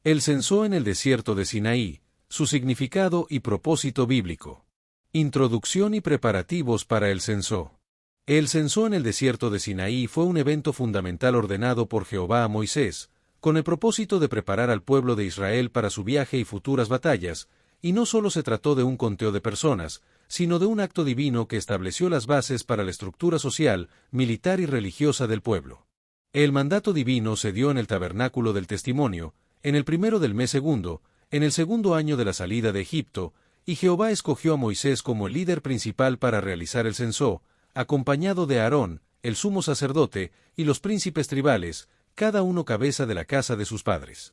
El censó en el desierto de Sinaí, su significado y propósito bíblico. Introducción y preparativos para el censó. El censó en el desierto de Sinaí fue un evento fundamental ordenado por Jehová a Moisés, con el propósito de preparar al pueblo de Israel para su viaje y futuras batallas, y no solo se trató de un conteo de personas, sino de un acto divino que estableció las bases para la estructura social, militar y religiosa del pueblo. El mandato divino se dio en el tabernáculo del testimonio, en el primero del mes segundo, en el segundo año de la salida de Egipto, y Jehová escogió a Moisés como el líder principal para realizar el censó, acompañado de Aarón, el sumo sacerdote, y los príncipes tribales, cada uno cabeza de la casa de sus padres.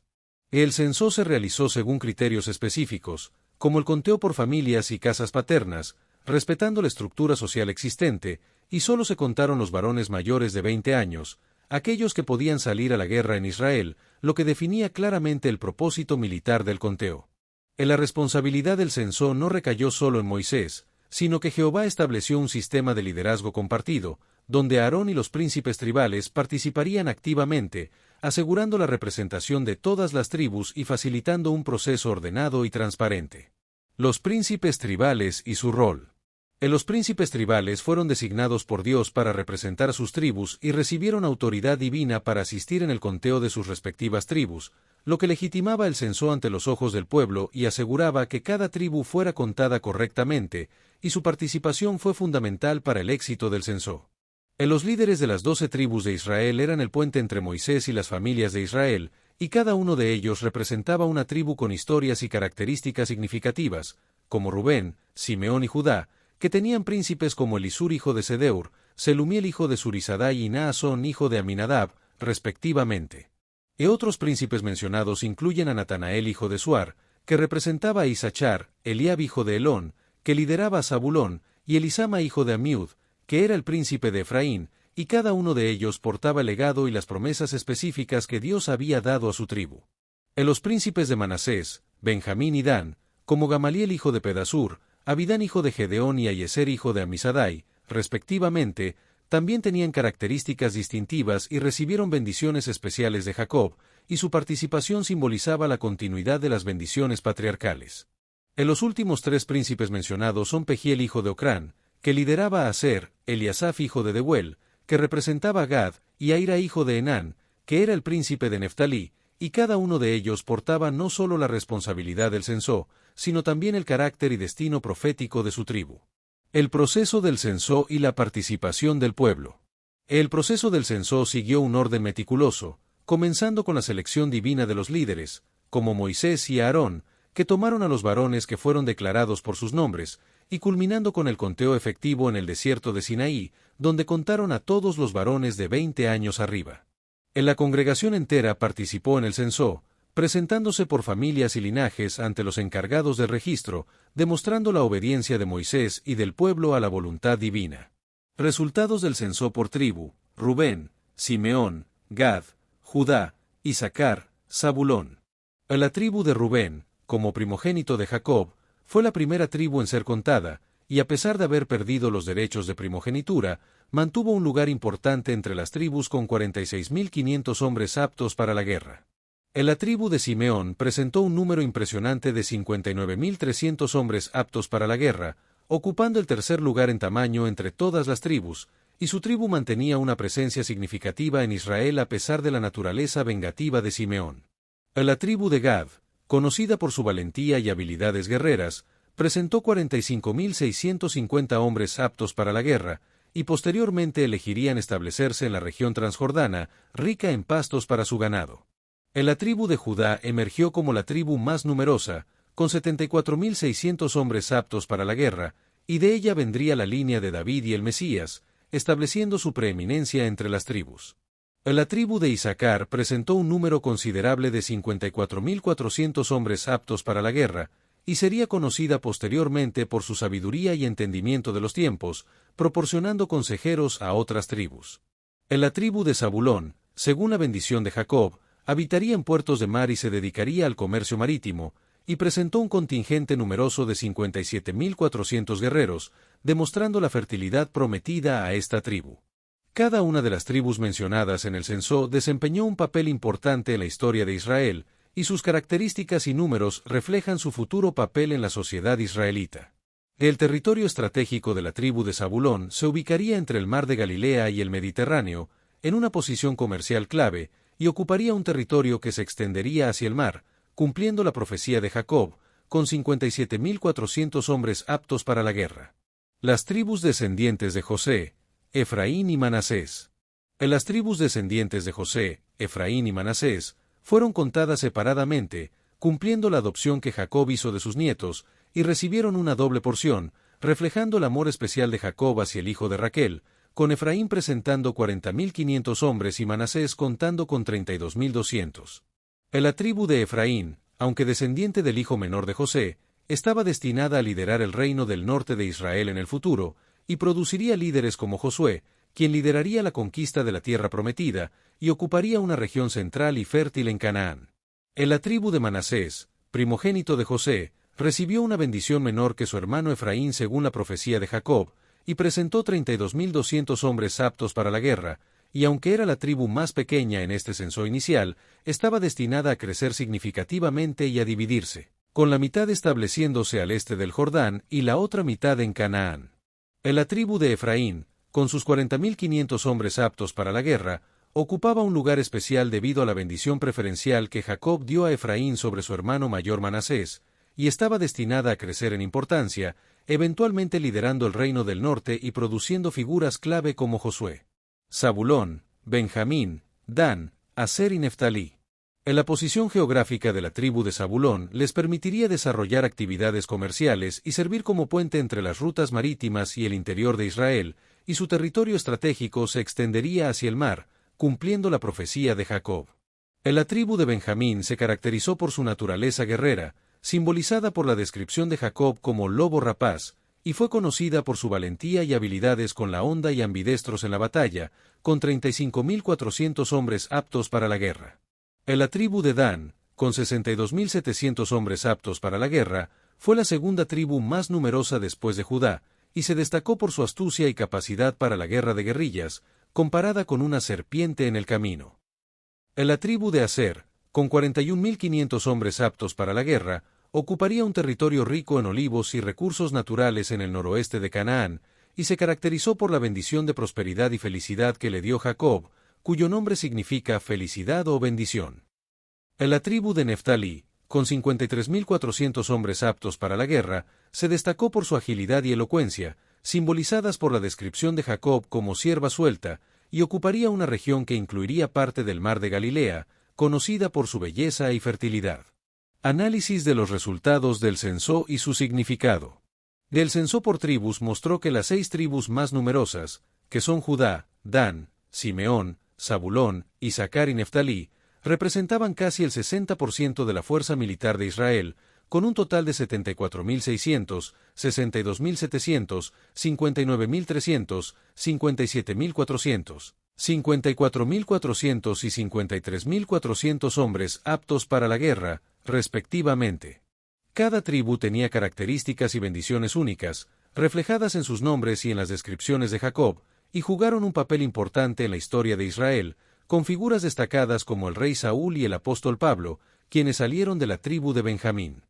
El censó se realizó según criterios específicos, como el conteo por familias y casas paternas, respetando la estructura social existente, y solo se contaron los varones mayores de 20 años, aquellos que podían salir a la guerra en Israel, lo que definía claramente el propósito militar del conteo. La responsabilidad del censó no recayó solo en Moisés, sino que Jehová estableció un sistema de liderazgo compartido, donde Aarón y los príncipes tribales participarían activamente, asegurando la representación de todas las tribus y facilitando un proceso ordenado y transparente. Los príncipes tribales y su rol. Los príncipes tribales fueron designados por Dios para representar sus tribus y recibieron autoridad divina para asistir en el conteo de sus respectivas tribus, lo que legitimaba el censó ante los ojos del pueblo y aseguraba que cada tribu fuera contada correctamente, y su participación fue fundamental para el éxito del censó. Los líderes de las 12 tribus de Israel eran el puente entre Moisés y las familias de Israel, y cada uno de ellos representaba una tribu con historias y características significativas, como Rubén, Simeón y Judá, que tenían príncipes como Elisur hijo de Sedeur, Selumiel hijo de Surizadai y Naasón hijo de Aminadab, respectivamente. Otros príncipes mencionados incluyen a Natanael hijo de Suar, que representaba a Isachar, Eliab hijo de Elón, que lideraba a Zabulón, y Elisama hijo de Amiud, que era el príncipe de Efraín, y cada uno de ellos portaba el legado y las promesas específicas que Dios había dado a su tribu. Los príncipes de Manasés, Benjamín y Dan, como Gamaliel hijo de Pedasur, Abidán hijo de Gedeón y Ayeser hijo de Amisadai, respectivamente, también tenían características distintivas y recibieron bendiciones especiales de Jacob, y su participación simbolizaba la continuidad de las bendiciones patriarcales. Los últimos 3 príncipes mencionados son Pegiel hijo de Ocrán, que lideraba a Aser, Eliasaf hijo de Deuel, que representaba a Gad, y Aira hijo de Enán, que era el príncipe de Neftalí, y cada uno de ellos portaba no solo la responsabilidad del censó, sino también el carácter y destino profético de su tribu. El proceso del censó y la participación del pueblo. El proceso del censó siguió un orden meticuloso, comenzando con la selección divina de los líderes, como Moisés y Aarón, que tomaron a los varones que fueron declarados por sus nombres, y culminando con el conteo efectivo en el desierto de Sinaí, donde contaron a todos los varones de 20 años arriba. La congregación entera participó en el censó, presentándose por familias y linajes ante los encargados del registro, demostrando la obediencia de Moisés y del pueblo a la voluntad divina. Resultados del censó por tribu: Rubén, Simeón, Gad, Judá, Isaacar, Zabulón. La tribu de Rubén, como primogénito de Jacob, fue la primera tribu en ser contada, y a pesar de haber perdido los derechos de primogenitura, mantuvo un lugar importante entre las tribus con 46.500 hombres aptos para la guerra. La tribu de Simeón presentó un número impresionante de 59.300 hombres aptos para la guerra, ocupando el tercer lugar en tamaño entre todas las tribus, y su tribu mantenía una presencia significativa en Israel a pesar de la naturaleza vengativa de Simeón. La tribu de Gad, conocida por su valentía y habilidades guerreras, presentó 45.650 hombres aptos para la guerra, y posteriormente elegirían establecerse en la región transjordana, rica en pastos para su ganado. La tribu de Judá emergió como la tribu más numerosa, con 74.600 hombres aptos para la guerra, y de ella vendría la línea de David y el Mesías, estableciendo su preeminencia entre las tribus. La tribu de Isaacar presentó un número considerable de 54.400 hombres aptos para la guerra, y sería conocida posteriormente por su sabiduría y entendimiento de los tiempos, proporcionando consejeros a otras tribus. La tribu de Zabulón, según la bendición de Jacob, habitaría en puertos de mar y se dedicaría al comercio marítimo, y presentó un contingente numeroso de 57.400 guerreros, demostrando la fertilidad prometida a esta tribu. Cada una de las tribus mencionadas en el censó desempeñó un papel importante en la historia de Israel, y sus características y números reflejan su futuro papel en la sociedad israelita. El territorio estratégico de la tribu de Zabulón se ubicaría entre el mar de Galilea y el Mediterráneo, en una posición comercial clave, y ocuparía un territorio que se extendería hacia el mar, cumpliendo la profecía de Jacob, con 57.400 hombres aptos para la guerra. Las tribus descendientes de José, Efraín y Manasés. Las tribus descendientes de José, Efraín y Manasés, fueron contadas separadamente, cumpliendo la adopción que Jacob hizo de sus nietos, y recibieron una doble porción, reflejando el amor especial de Jacob hacia el hijo de Raquel, con Efraín presentando 40.500 hombres y Manasés contando con 32.200. La tribu de Efraín, aunque descendiente del hijo menor de José, estaba destinada a liderar el reino del norte de Israel en el futuro, y produciría líderes como Josué, quien lideraría la conquista de la tierra prometida, y ocuparía una región central y fértil en Canaán. La tribu de Manasés, primogénito de José, recibió una bendición menor que su hermano Efraín según la profecía de Jacob, y presentó 32.200 hombres aptos para la guerra, y aunque era la tribu más pequeña en este censo inicial, estaba destinada a crecer significativamente y a dividirse, con la mitad estableciéndose al este del Jordán y la otra mitad en Canaán. La tribu de Efraín, con sus 40.500 hombres aptos para la guerra, ocupaba un lugar especial debido a la bendición preferencial que Jacob dio a Efraín sobre su hermano mayor Manasés, y estaba destinada a crecer en importancia, eventualmente liderando el reino del norte y produciendo figuras clave como Josué, Zabulón, Benjamín, Dan, Aser y Neftalí. La posición geográfica de la tribu de Zabulón les permitiría desarrollar actividades comerciales y servir como puente entre las rutas marítimas y el interior de Israel, y su territorio estratégico se extendería hacia el mar, cumpliendo la profecía de Jacob. La tribu de Benjamín se caracterizó por su naturaleza guerrera, simbolizada por la descripción de Jacob como lobo rapaz, y fue conocida por su valentía y habilidades con la honda y ambidestros en la batalla, con 35.400 hombres aptos para la guerra. La tribu de Dan, con 62.700 hombres aptos para la guerra, fue la segunda tribu más numerosa después de Judá, y se destacó por su astucia y capacidad para la guerra de guerrillas, comparada con una serpiente en el camino. La tribu de Aser, con 41.500 hombres aptos para la guerra, ocuparía un territorio rico en olivos y recursos naturales en el noroeste de Canaán, y se caracterizó por la bendición de prosperidad y felicidad que le dio Jacob, cuyo nombre significa felicidad o bendición. La tribu de Neftalí, con 53.400 hombres aptos para la guerra, se destacó por su agilidad y elocuencia, simbolizadas por la descripción de Jacob como sierva suelta, y ocuparía una región que incluiría parte del mar de Galilea, conocida por su belleza y fertilidad. Análisis de los resultados del censo y su significado. El censo por tribus mostró que las 6 tribus más numerosas, que son Judá, Dan, Simeón, Zabulón, Isaacar y Neftalí, representaban casi el 60% de la fuerza militar de Israel, con un total de 74.600, 62.700, 59.300, 57.400, 54.400 y 53.400 hombres aptos para la guerra, respectivamente. Cada tribu tenía características y bendiciones únicas, reflejadas en sus nombres y en las descripciones de Jacob, y jugaron un papel importante en la historia de Israel, con figuras destacadas como el rey Saúl y el apóstol Pablo, quienes salieron de la tribu de Benjamín.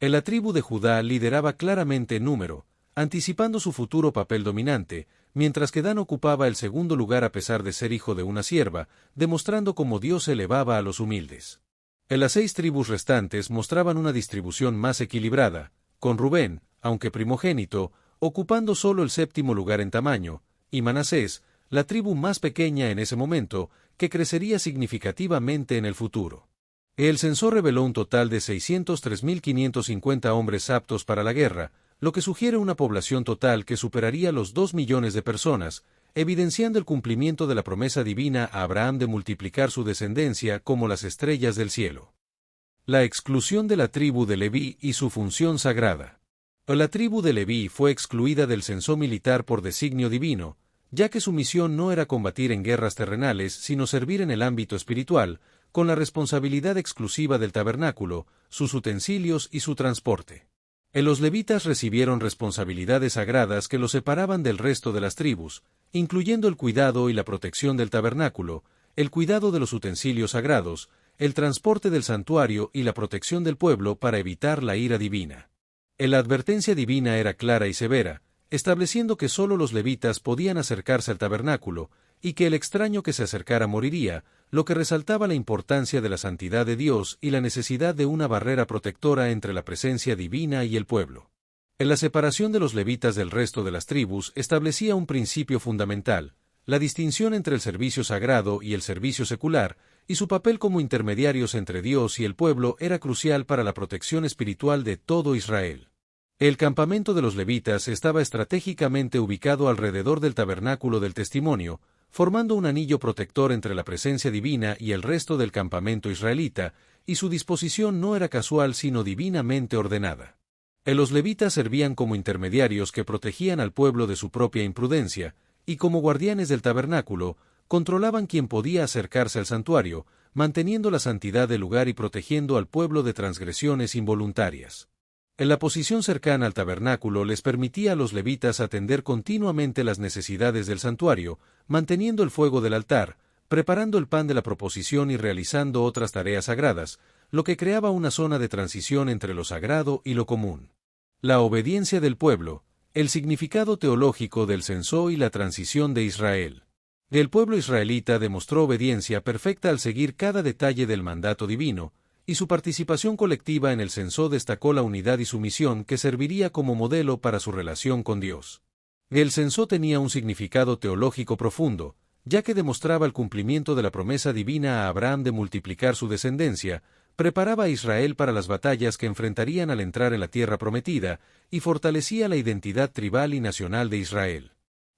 La tribu de Judá lideraba claramente en número, anticipando su futuro papel dominante, mientras que Dan ocupaba el segundo lugar a pesar de ser hijo de una sierva, demostrando cómo Dios elevaba a los humildes. Las 6 tribus restantes mostraban una distribución más equilibrada, con Rubén, aunque primogénito, ocupando solo el 7º lugar en tamaño, y Manasés, la tribu más pequeña en ese momento, que crecería significativamente en el futuro. El censo reveló un total de 603.550 hombres aptos para la guerra, lo que sugiere una población total que superaría los 2 millones de personas, evidenciando el cumplimiento de la promesa divina a Abraham de multiplicar su descendencia como las estrellas del cielo. La exclusión de la tribu de Leví y su función sagrada. La tribu de Leví fue excluida del censo militar por designio divino, ya que su misión no era combatir en guerras terrenales sino servir en el ámbito espiritual, con la responsabilidad exclusiva del tabernáculo, sus utensilios y su transporte. Los levitas recibieron responsabilidades sagradas que los separaban del resto de las tribus, incluyendo el cuidado y la protección del tabernáculo, el cuidado de los utensilios sagrados, el transporte del santuario y la protección del pueblo para evitar la ira divina. La advertencia divina era clara y severa, estableciendo que sólo los levitas podían acercarse al tabernáculo, y que el extraño que se acercara moriría, lo que resaltaba la importancia de la santidad de Dios y la necesidad de una barrera protectora entre la presencia divina y el pueblo. En la separación de los levitas del resto de las tribus establecía un principio fundamental, la distinción entre el servicio sagrado y el servicio secular, y su papel como intermediarios entre Dios y el pueblo era crucial para la protección espiritual de todo Israel. El campamento de los levitas estaba estratégicamente ubicado alrededor del tabernáculo del testimonio, formando un anillo protector entre la presencia divina y el resto del campamento israelita, y su disposición no era casual sino divinamente ordenada. Los levitas servían como intermediarios que protegían al pueblo de su propia imprudencia, y como guardianes del tabernáculo, controlaban quién podía acercarse al santuario, manteniendo la santidad del lugar y protegiendo al pueblo de transgresiones involuntarias. En la posición cercana al tabernáculo les permitía a los levitas atender continuamente las necesidades del santuario, manteniendo el fuego del altar, preparando el pan de la proposición y realizando otras tareas sagradas, lo que creaba una zona de transición entre lo sagrado y lo común. La obediencia del pueblo, el significado teológico del censó y la transición de Israel. El pueblo israelita demostró obediencia perfecta al seguir cada detalle del mandato divino, y su participación colectiva en el censó destacó la unidad y sumisión que serviría como modelo para su relación con Dios. El censó tenía un significado teológico profundo, ya que demostraba el cumplimiento de la promesa divina a Abraham de multiplicar su descendencia, preparaba a Israel para las batallas que enfrentarían al entrar en la tierra prometida, y fortalecía la identidad tribal y nacional de Israel.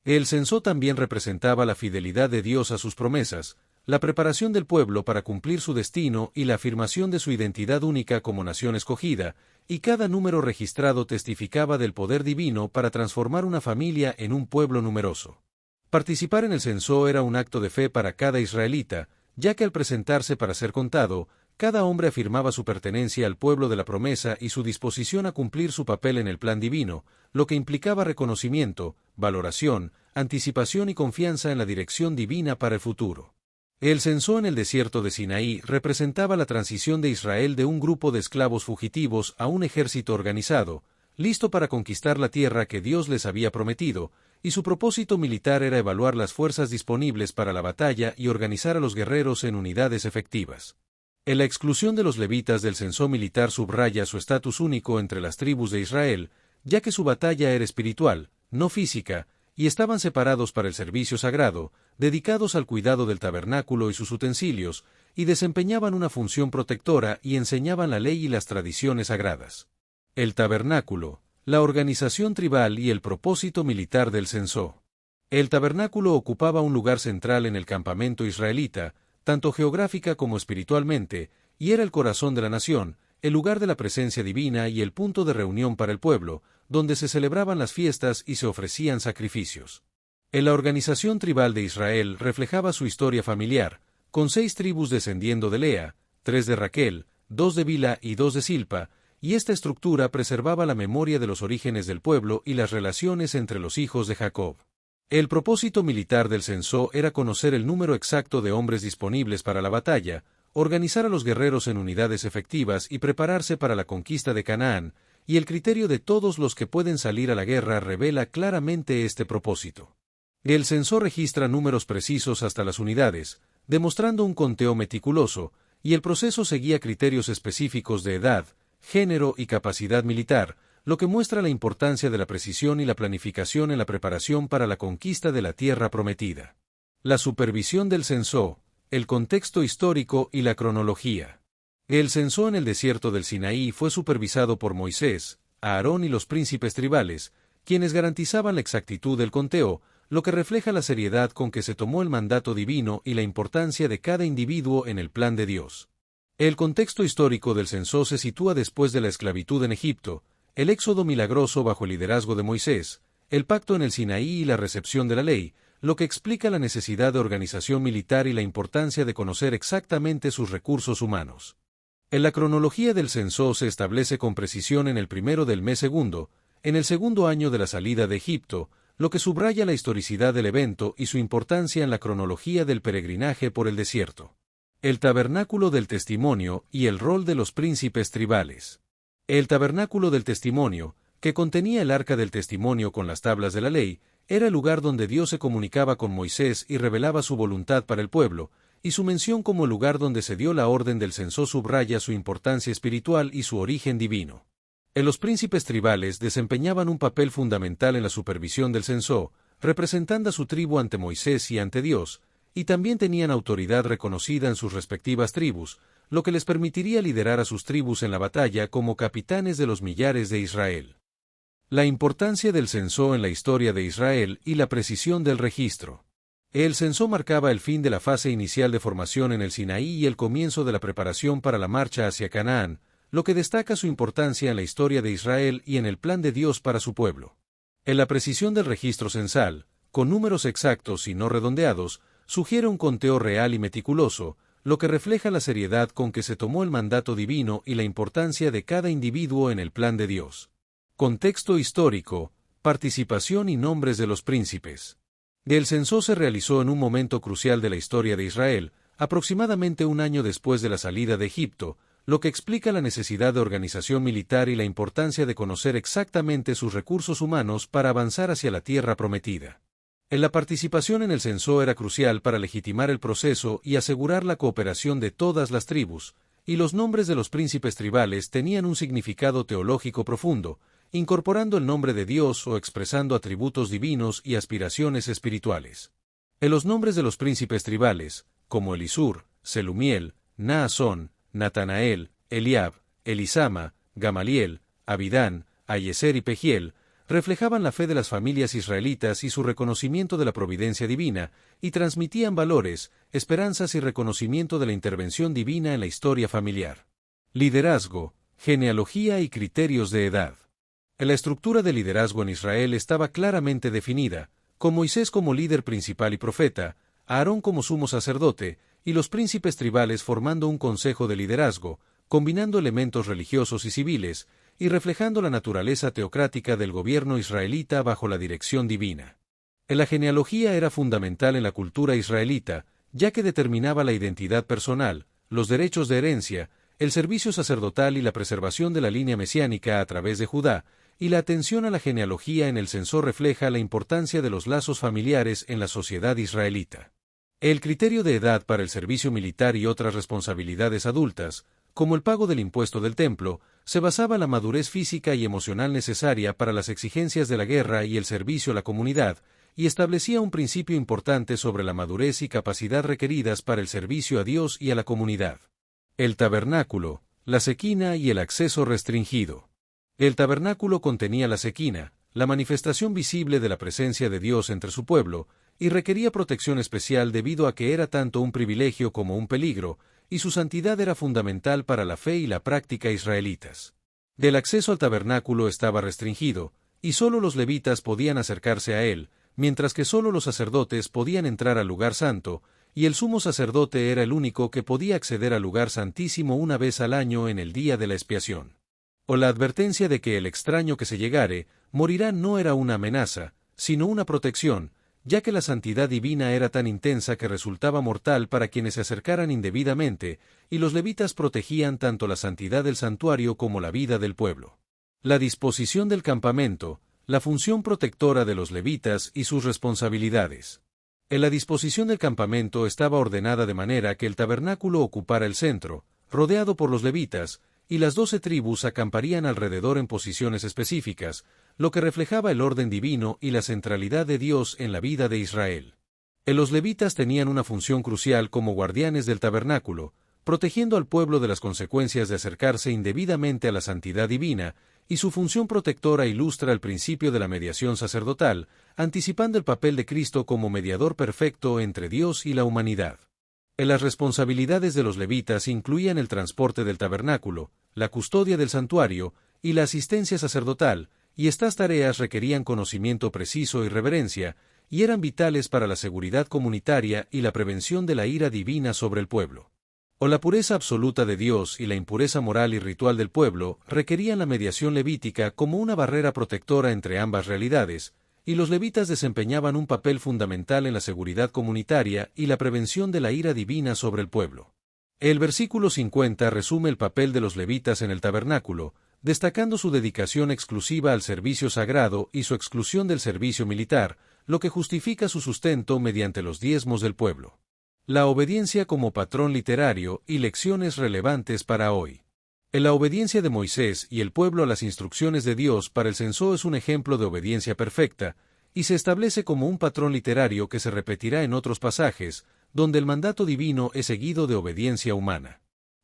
El censó también representaba la fidelidad de Dios a sus promesas, la preparación del pueblo para cumplir su destino y la afirmación de su identidad única como nación escogida, y cada número registrado testificaba del poder divino para transformar una familia en un pueblo numeroso. Participar en el censó era un acto de fe para cada israelita, ya que al presentarse para ser contado, cada hombre afirmaba su pertenencia al pueblo de la promesa y su disposición a cumplir su papel en el plan divino, lo que implicaba reconocimiento, valoración, anticipación y confianza en la dirección divina para el futuro. El censó en el desierto de Sinaí representaba la transición de Israel de un grupo de esclavos fugitivos a un ejército organizado, listo para conquistar la tierra que Dios les había prometido, y su propósito militar era evaluar las fuerzas disponibles para la batalla y organizar a los guerreros en unidades efectivas. En la exclusión de los levitas del censó militar subraya su estatus único entre las tribus de Israel, ya que su batalla era espiritual, no física, y estaban separados para el servicio sagrado, dedicados al cuidado del tabernáculo y sus utensilios, y desempeñaban una función protectora y enseñaban la ley y las tradiciones sagradas. El tabernáculo, la organización tribal y el propósito militar del censó. El tabernáculo ocupaba un lugar central en el campamento israelita, tanto geográfica como espiritualmente, y era el corazón de la nación, el lugar de la presencia divina y el punto de reunión para el pueblo, donde se celebraban las fiestas y se ofrecían sacrificios. En la organización tribal de Israel reflejaba su historia familiar, con 6 tribus descendiendo de Lea, 3 de Raquel, 2 de Bilha y 2 de Silpa, y esta estructura preservaba la memoria de los orígenes del pueblo y las relaciones entre los hijos de Jacob. El propósito militar del censó era conocer el número exacto de hombres disponibles para la batalla, organizar a los guerreros en unidades efectivas y prepararse para la conquista de Canaán, y el criterio de todos los que pueden salir a la guerra revela claramente este propósito. El censó registra números precisos hasta las unidades, demostrando un conteo meticuloso, y el proceso seguía criterios específicos de edad, género y capacidad militar, lo que muestra la importancia de la precisión y la planificación en la preparación para la conquista de la tierra prometida. La supervisión del censó, el contexto histórico y la cronología. El censó en el desierto del Sinaí fue supervisado por Moisés, Aarón y los príncipes tribales, quienes garantizaban la exactitud del conteo, lo que refleja la seriedad con que se tomó el mandato divino y la importancia de cada individuo en el plan de Dios. El contexto histórico del censó se sitúa después de la esclavitud en Egipto, el éxodo milagroso bajo el liderazgo de Moisés, el pacto en el Sinaí y la recepción de la ley, lo que explica la necesidad de organización militar y la importancia de conocer exactamente sus recursos humanos. En la cronología del censó se establece con precisión en el primero del mes segundo, en el segundo año de la salida de Egipto, lo que subraya la historicidad del evento y su importancia en la cronología del peregrinaje por el desierto. El tabernáculo del testimonio y el rol de los príncipes tribales. El tabernáculo del testimonio, que contenía el arca del testimonio con las tablas de la ley, era el lugar donde Dios se comunicaba con Moisés y revelaba su voluntad para el pueblo, y su mención como el lugar donde se dio la orden del censo subraya su importancia espiritual y su origen divino. Los príncipes tribales desempeñaban un papel fundamental en la supervisión del censo, representando a su tribu ante Moisés y ante Dios, y también tenían autoridad reconocida en sus respectivas tribus, lo que les permitiría liderar a sus tribus en la batalla como capitanes de los millares de Israel. La importancia del censo en la historia de Israel y la precisión del registro. El censo marcaba el fin de la fase inicial de formación en el Sinaí y el comienzo de la preparación para la marcha hacia Canaán, lo que destaca su importancia en la historia de Israel y en el plan de Dios para su pueblo. En la precisión del registro censal, con números exactos y no redondeados, sugiere un conteo real y meticuloso, lo que refleja la seriedad con que se tomó el mandato divino y la importancia de cada individuo en el plan de Dios. Contexto histórico, participación y nombres de los príncipes. El censo se realizó en un momento crucial de la historia de Israel, aproximadamente un año después de la salida de Egipto, lo que explica la necesidad de organización militar y la importancia de conocer exactamente sus recursos humanos para avanzar hacia la tierra prometida. La participación en el censo era crucial para legitimar el proceso y asegurar la cooperación de todas las tribus, y los nombres de los príncipes tribales tenían un significado teológico profundo, incorporando el nombre de Dios o expresando atributos divinos y aspiraciones espirituales. En los nombres de los príncipes tribales, como Elisur, Selumiel, Naasón, Natanael, Eliab, Elisama, Gamaliel, Abidán, Ayeser y Pegiel, reflejaban la fe de las familias israelitas y su reconocimiento de la providencia divina, y transmitían valores, esperanzas y reconocimiento de la intervención divina en la historia familiar. Liderazgo, genealogía y criterios de edad. La estructura de liderazgo en Israel estaba claramente definida, con Moisés como líder principal y profeta, Aarón como sumo sacerdote, y los príncipes tribales formando un consejo de liderazgo, combinando elementos religiosos y civiles, y reflejando la naturaleza teocrática del gobierno israelita bajo la dirección divina. La genealogía era fundamental en la cultura israelita, ya que determinaba la identidad personal, los derechos de herencia, el servicio sacerdotal y la preservación de la línea mesiánica a través de Judá, y la atención a la genealogía en el censo refleja la importancia de los lazos familiares en la sociedad israelita. El criterio de edad para el servicio militar y otras responsabilidades adultas, como el pago del impuesto del templo, se basaba en la madurez física y emocional necesaria para las exigencias de la guerra y el servicio a la comunidad, y establecía un principio importante sobre la madurez y capacidad requeridas para el servicio a Dios y a la comunidad. El tabernáculo, la sequina y el acceso restringido. El tabernáculo contenía la sequina, la manifestación visible de la presencia de Dios entre su pueblo, y requería protección especial debido a que era tanto un privilegio como un peligro, y su santidad era fundamental para la fe y la práctica israelitas. El acceso al tabernáculo estaba restringido, y solo los levitas podían acercarse a él, mientras que solo los sacerdotes podían entrar al lugar santo, y el sumo sacerdote era el único que podía acceder al lugar santísimo una vez al año en el día de la expiación. O la advertencia de que el extraño que se llegare morirá no era una amenaza, sino una protección, ya que la santidad divina era tan intensa que resultaba mortal para quienes se acercaran indebidamente, y los levitas protegían tanto la santidad del santuario como la vida del pueblo. La disposición del campamento, la función protectora de los levitas y sus responsabilidades. En la disposición del campamento estaba ordenada de manera que el tabernáculo ocupara el centro, rodeado por los levitas, y las 12 tribus acamparían alrededor en posiciones específicas, lo que reflejaba el orden divino y la centralidad de Dios en la vida de Israel. Los levitas tenían una función crucial como guardianes del tabernáculo, protegiendo al pueblo de las consecuencias de acercarse indebidamente a la santidad divina, y su función protectora ilustra el principio de la mediación sacerdotal, anticipando el papel de Cristo como mediador perfecto entre Dios y la humanidad. Las responsabilidades de los levitas incluían el transporte del tabernáculo, la custodia del santuario y la asistencia sacerdotal, y estas tareas requerían conocimiento preciso y reverencia, y eran vitales para la seguridad comunitaria y la prevención de la ira divina sobre el pueblo. La pureza absoluta de Dios y la impureza moral y ritual del pueblo requerían la mediación levítica como una barrera protectora entre ambas realidades, y los levitas desempeñaban un papel fundamental en la seguridad comunitaria y la prevención de la ira divina sobre el pueblo. El versículo 50 resume el papel de los levitas en el tabernáculo, destacando su dedicación exclusiva al servicio sagrado y su exclusión del servicio militar, lo que justifica su sustento mediante los diezmos del pueblo. La obediencia como patrón literario y lecciones relevantes para hoy. La obediencia de Moisés y el pueblo a las instrucciones de Dios para el censo es un ejemplo de obediencia perfecta, y se establece como un patrón literario que se repetirá en otros pasajes, donde el mandato divino es seguido de obediencia humana.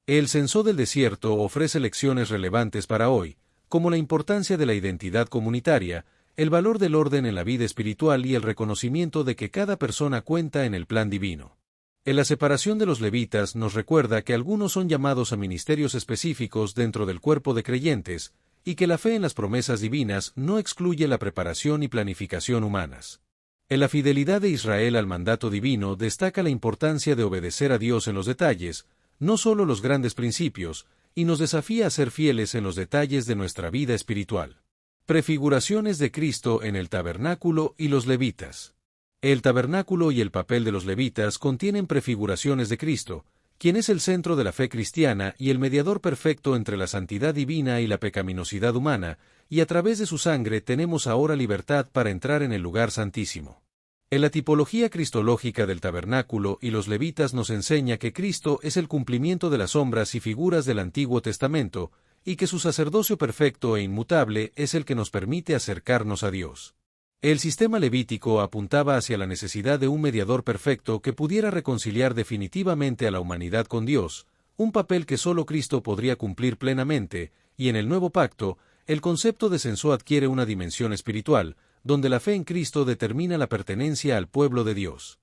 El censo del desierto ofrece lecciones relevantes para hoy, como la importancia de la identidad comunitaria, el valor del orden en la vida espiritual y el reconocimiento de que cada persona cuenta en el plan divino. En la separación de los levitas nos recuerda que algunos son llamados a ministerios específicos dentro del cuerpo de creyentes, y que la fe en las promesas divinas no excluye la preparación y planificación humanas. En la fidelidad de Israel al mandato divino destaca la importancia de obedecer a Dios en los detalles, no solo los grandes principios, y nos desafía a ser fieles en los detalles de nuestra vida espiritual. Prefiguraciones de Cristo en el tabernáculo y los levitas. El tabernáculo y el papel de los levitas contienen prefiguraciones de Cristo, quien es el centro de la fe cristiana y el mediador perfecto entre la santidad divina y la pecaminosidad humana, y a través de su sangre tenemos ahora libertad para entrar en el lugar santísimo. En la tipología cristológica del tabernáculo y los levitas nos enseña que Cristo es el cumplimiento de las sombras y figuras del Antiguo Testamento, y que su sacerdocio perfecto e inmutable es el que nos permite acercarnos a Dios. El sistema levítico apuntaba hacia la necesidad de un mediador perfecto que pudiera reconciliar definitivamente a la humanidad con Dios, un papel que solo Cristo podría cumplir plenamente, y en el nuevo pacto, el concepto de censo adquiere una dimensión espiritual, donde la fe en Cristo determina la pertenencia al pueblo de Dios.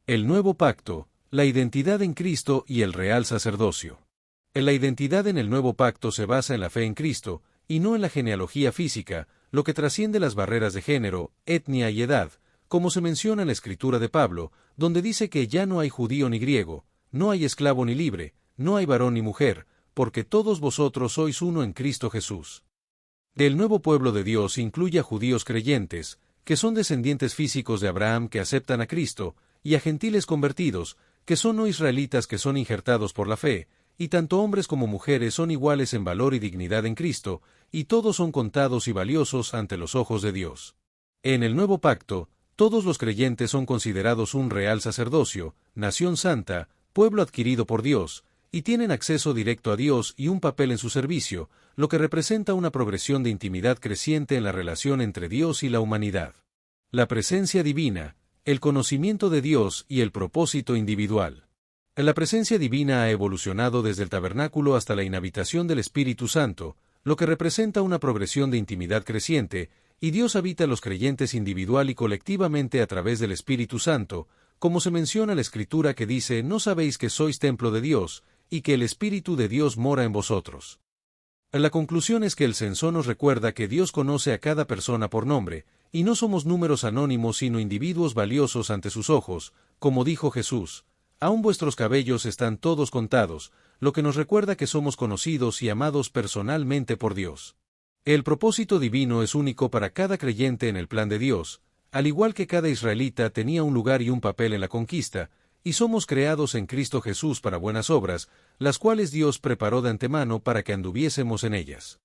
El nuevo pacto, la identidad en Cristo y el real sacerdocio. La identidad en el nuevo pacto se basa en la fe en Cristo, y no en la genealogía física, lo que trasciende las barreras de género, etnia y edad, como se menciona en la escritura de Pablo, donde dice que ya no hay judío ni griego, no hay esclavo ni libre, no hay varón ni mujer, porque todos vosotros sois uno en Cristo Jesús. El nuevo pueblo de Dios incluye a judíos creyentes, que son descendientes físicos de Abraham que aceptan a Cristo, y a gentiles convertidos, que son no israelitas que son injertados por la fe, y tanto hombres como mujeres son iguales en valor y dignidad en Cristo, y todos son contados y valiosos ante los ojos de Dios. En el nuevo pacto, todos los creyentes son considerados un real sacerdocio, nación santa, pueblo adquirido por Dios, y tienen acceso directo a Dios y un papel en su servicio, lo que representa una progresión de intimidad creciente en la relación entre Dios y la humanidad. La presencia divina, el conocimiento de Dios y el propósito individual. La presencia divina ha evolucionado desde el tabernáculo hasta la inhabitación del Espíritu Santo, lo que representa una progresión de intimidad creciente, y Dios habita a los creyentes individual y colectivamente a través del Espíritu Santo, como se menciona en la Escritura que dice: «¿No sabéis que sois templo de Dios, y que el Espíritu de Dios mora en vosotros?» La conclusión es que el censo nos recuerda que Dios conoce a cada persona por nombre, y no somos números anónimos sino individuos valiosos ante sus ojos, como dijo Jesús: «Aún vuestros cabellos están todos contados», lo que nos recuerda que somos conocidos y amados personalmente por Dios. El propósito divino es único para cada creyente en el plan de Dios, al igual que cada israelita tenía un lugar y un papel en la conquista, y somos creados en Cristo Jesús para buenas obras, las cuales Dios preparó de antemano para que anduviésemos en ellas.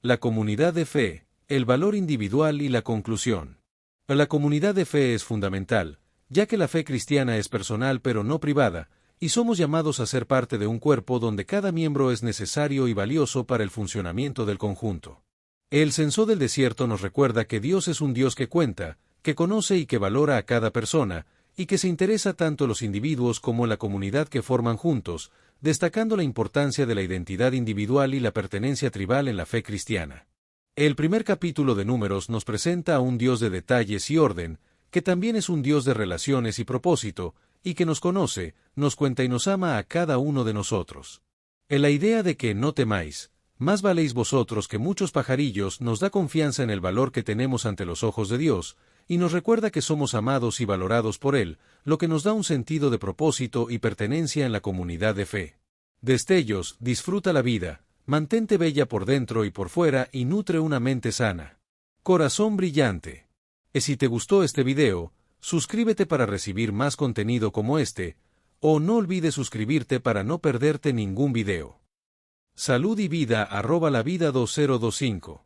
La comunidad de fe, el valor individual y la conclusión. La comunidad de fe es fundamental, ya que la fe cristiana es personal pero no privada, y somos llamados a ser parte de un cuerpo donde cada miembro es necesario y valioso para el funcionamiento del conjunto. El censo del desierto nos recuerda que Dios es un Dios que cuenta, que conoce y que valora a cada persona, y que se interesa tanto en los individuos como en la comunidad que forman juntos, destacando la importancia de la identidad individual y la pertenencia tribal en la fe cristiana. El primer capítulo de Números nos presenta a un Dios de detalles y orden, que también es un Dios de relaciones y propósito, y que nos conoce, nos cuenta y nos ama a cada uno de nosotros. En la idea de que no temáis, más valéis vosotros que muchos pajarillos nos da confianza en el valor que tenemos ante los ojos de Dios, y nos recuerda que somos amados y valorados por Él, lo que nos da un sentido de propósito y pertenencia en la comunidad de fe. Destellos, disfruta la vida, mantente bella por dentro y por fuera y nutre una mente sana. Corazón brillante. Si te gustó este video, suscríbete para recibir más contenido como este, no olvides suscribirte para no perderte ningún video. Salud y vida @lavida 2025.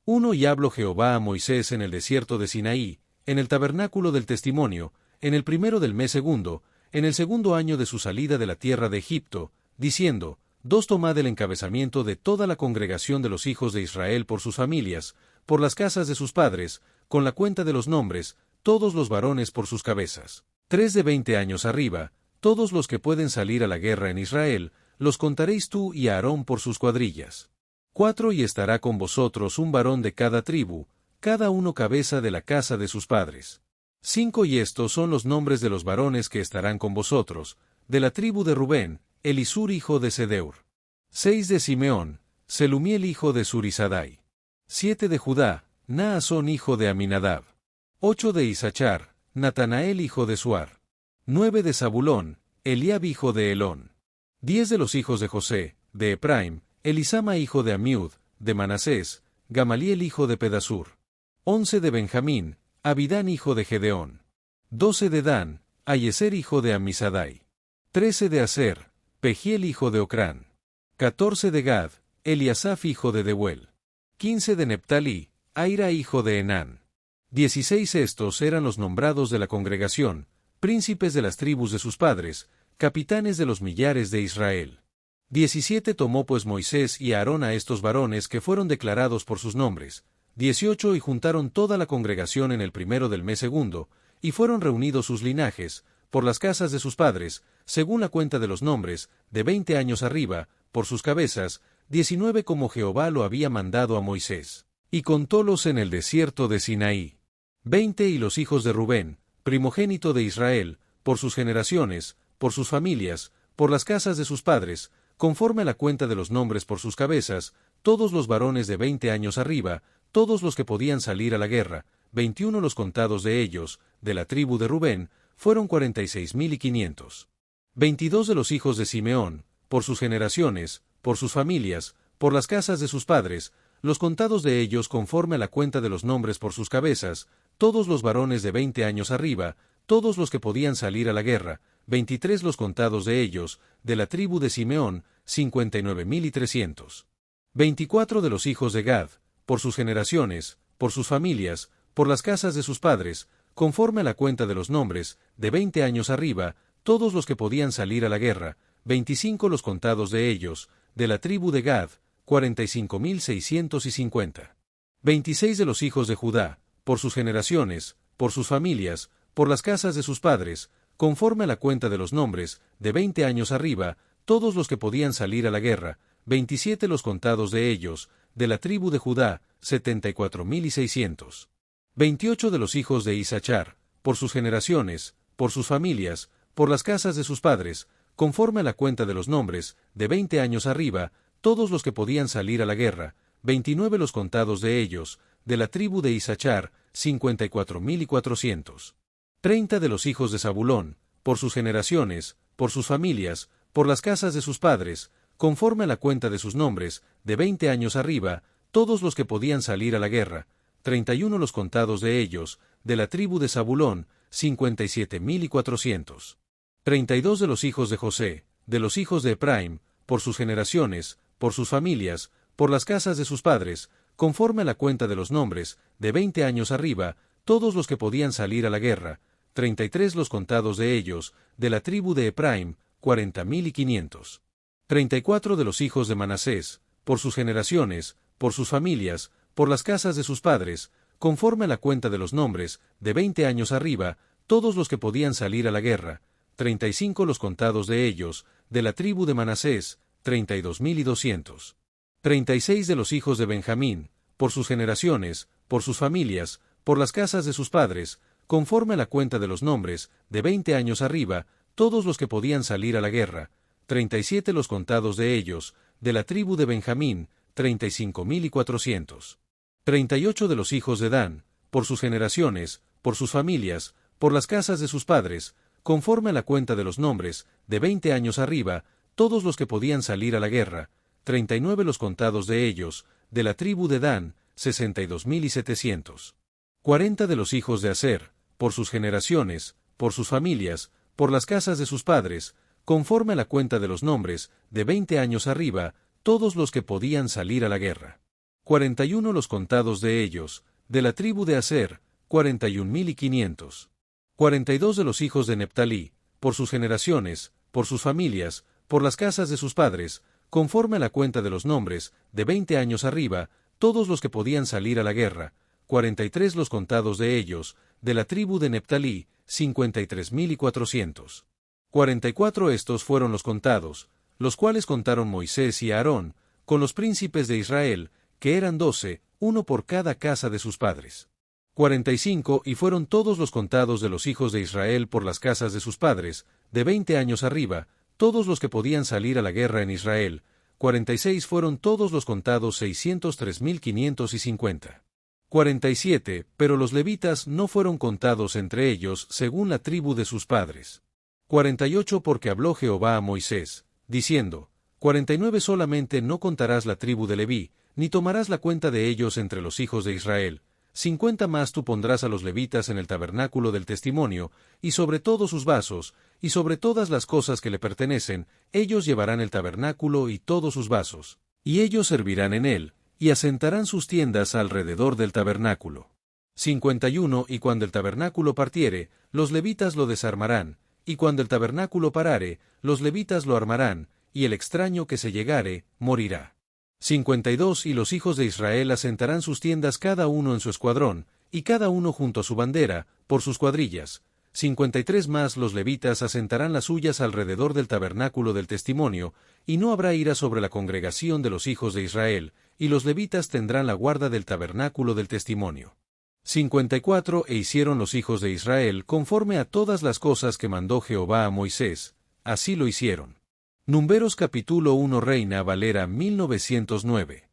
1 Y habló Jehová a Moisés en el desierto de Sinaí, en el tabernáculo del testimonio, en el primero del mes segundo, en el segundo año de su salida de la tierra de Egipto, diciendo: Tomad el encabezamiento de toda la congregación de los hijos de Israel por sus familias, por las casas de sus padres, con la cuenta de los nombres, todos los varones por sus cabezas. 3 de 20 años arriba, todos los que pueden salir a la guerra en Israel, los contaréis tú y Aarón por sus cuadrillas. 4 Y estará con vosotros un varón de cada tribu, cada uno cabeza de la casa de sus padres. 5 Y estos son los nombres de los varones que estarán con vosotros: de la tribu de Rubén, Elisur hijo de Sedeur. 6 De Simeón, Selumiel hijo de Zurisadai. 7 De Judá, Naasón hijo de Aminadab. 8 De Isachar, Natanael hijo de Suar. 9 De Zabulón, Eliab hijo de Elón. 10 De los hijos de José, de Ephraim, Elisama hijo de Amiud, de Manasés, Gamaliel hijo de Pedasur. 11 De Benjamín, Abidán hijo de Gedeón. 12 De Dan, Ayeser hijo de Amisadai. 13 De Aser, Pegiel hijo de Ocrán. 14 De Gad, Eliasaf hijo de Deuel. 15 De Neptalí, Aira hijo de Enán. 16 Estos eran los nombrados de la congregación, príncipes de las tribus de sus padres, capitanes de los millares de Israel. 17 Tomó pues Moisés y Aarón a estos varones que fueron declarados por sus nombres. 18 Y juntaron toda la congregación en el primero del mes segundo, y fueron reunidos sus linajes, por las casas de sus padres, según la cuenta de los nombres, de 20 años arriba, por sus cabezas, 19 como Jehová lo había mandado a Moisés. Y contólos en el desierto de Sinaí. 20 Y los hijos de Rubén, primogénito de Israel, por sus generaciones, por sus familias, por las casas de sus padres, conforme a la cuenta de los nombres por sus cabezas, todos los varones de 20 años arriba, todos los que podían salir a la guerra, 21 los contados de ellos, de la tribu de Rubén, fueron 46,500. 22 de los hijos de Simeón, por sus generaciones, por sus familias, por las casas de sus padres, los contados de ellos conforme a la cuenta de los nombres por sus cabezas, todos los varones de 20 años arriba, todos los que podían salir a la guerra, 23 los contados de ellos, de la tribu de Simeón, 59,300. 24 de los hijos de Gad, por sus generaciones, por sus familias, por las casas de sus padres, conforme a la cuenta de los nombres, de 20 años arriba, todos los que podían salir a la guerra, 25 los contados de ellos, de la tribu de Gad, 45,650. 26 de los hijos de Judá, por sus generaciones, por sus familias, por las casas de sus padres, conforme a la cuenta de los nombres, de 20 años arriba, todos los que podían salir a la guerra, 27 los contados de ellos, de la tribu de Judá, 74,600. 28 de los hijos de Isachar, por sus generaciones, por sus familias, por las casas de sus padres, conforme a la cuenta de los nombres, de 20 años arriba, todos los que podían salir a la guerra, 29 los contados de ellos, de la tribu de Isachar, 54,400. 30 de los hijos de Zabulón, por sus generaciones, por sus familias, por las casas de sus padres, conforme a la cuenta de sus nombres, de 20 años arriba, todos los que podían salir a la guerra, 31 los contados de ellos, de la tribu de Zabulón, 57,400. 32 de los hijos de José, de los hijos de Ephraim, por sus generaciones, por sus familias, por las casas de sus padres, conforme a la cuenta de los nombres, de 20 años arriba, todos los que podían salir a la guerra, 33 los contados de ellos, de la tribu de Ephraim, 40,500. 34 de los hijos de Manasés, por sus generaciones, por sus familias, por las casas de sus padres, conforme a la cuenta de los nombres, de 20 años arriba, todos los que podían salir a la guerra, 35 los contados de ellos, de la tribu de Manasés, 32,200. 36 de los hijos de Benjamín, por sus generaciones, por sus familias, por las casas de sus padres, conforme a la cuenta de los nombres, de 20 años arriba, todos los que podían salir a la guerra, 37 los contados de ellos, de la tribu de Benjamín, 35,400. 38 de los hijos de Dan, por sus generaciones, por sus familias, por las casas de sus padres, conforme a la cuenta de los nombres, de 20 años arriba, todos los que podían salir a la guerra, 39 los contados de ellos, de la tribu de Dan, 62,700. 40 de los hijos de Aser, por sus generaciones, por sus familias, por las casas de sus padres, conforme a la cuenta de los nombres, de 20 años arriba, todos los que podían salir a la guerra. 41 los contados de ellos, de la tribu de Aser, 41,500. 42 de los hijos de Neftalí, por sus generaciones, por sus familias, por las casas de sus padres, conforme a la cuenta de los nombres, de 20 años arriba, todos los que podían salir a la guerra. 43 los contados de ellos, de la tribu de Neftalí, 53,400. 44 estos fueron los contados, los cuales contaron Moisés y Aarón, con los príncipes de Israel, que eran 12, uno por cada casa de sus padres. 45 y fueron todos los contados de los hijos de Israel por las casas de sus padres, de 20 años arriba, todos los que podían salir a la guerra en Israel. 46 fueron todos los contados 603,550. 47, pero los levitas no fueron contados entre ellos según la tribu de sus padres. 48 porque habló Jehová a Moisés, diciendo, 49 solamente no contarás la tribu de Leví, ni tomarás la cuenta de ellos entre los hijos de Israel. 50 más tú pondrás a los levitas en el tabernáculo del testimonio, y sobre todos sus vasos, y sobre todas las cosas que le pertenecen, ellos llevarán el tabernáculo y todos sus vasos, y ellos servirán en él, y asentarán sus tiendas alrededor del tabernáculo. 51 y cuando el tabernáculo partiere, los levitas lo desarmarán, y cuando el tabernáculo parare, los levitas lo armarán, y el extraño que se llegare, morirá. 52 y los hijos de Israel asentarán sus tiendas cada uno en su escuadrón, y cada uno junto a su bandera, por sus cuadrillas. 53 más los levitas asentarán las suyas alrededor del tabernáculo del testimonio, y no habrá ira sobre la congregación de los hijos de Israel, y los levitas tendrán la guarda del tabernáculo del testimonio. 54 e hicieron los hijos de Israel conforme a todas las cosas que mandó Jehová a Moisés, así lo hicieron. Números capítulo 1 Reina Valera 1909.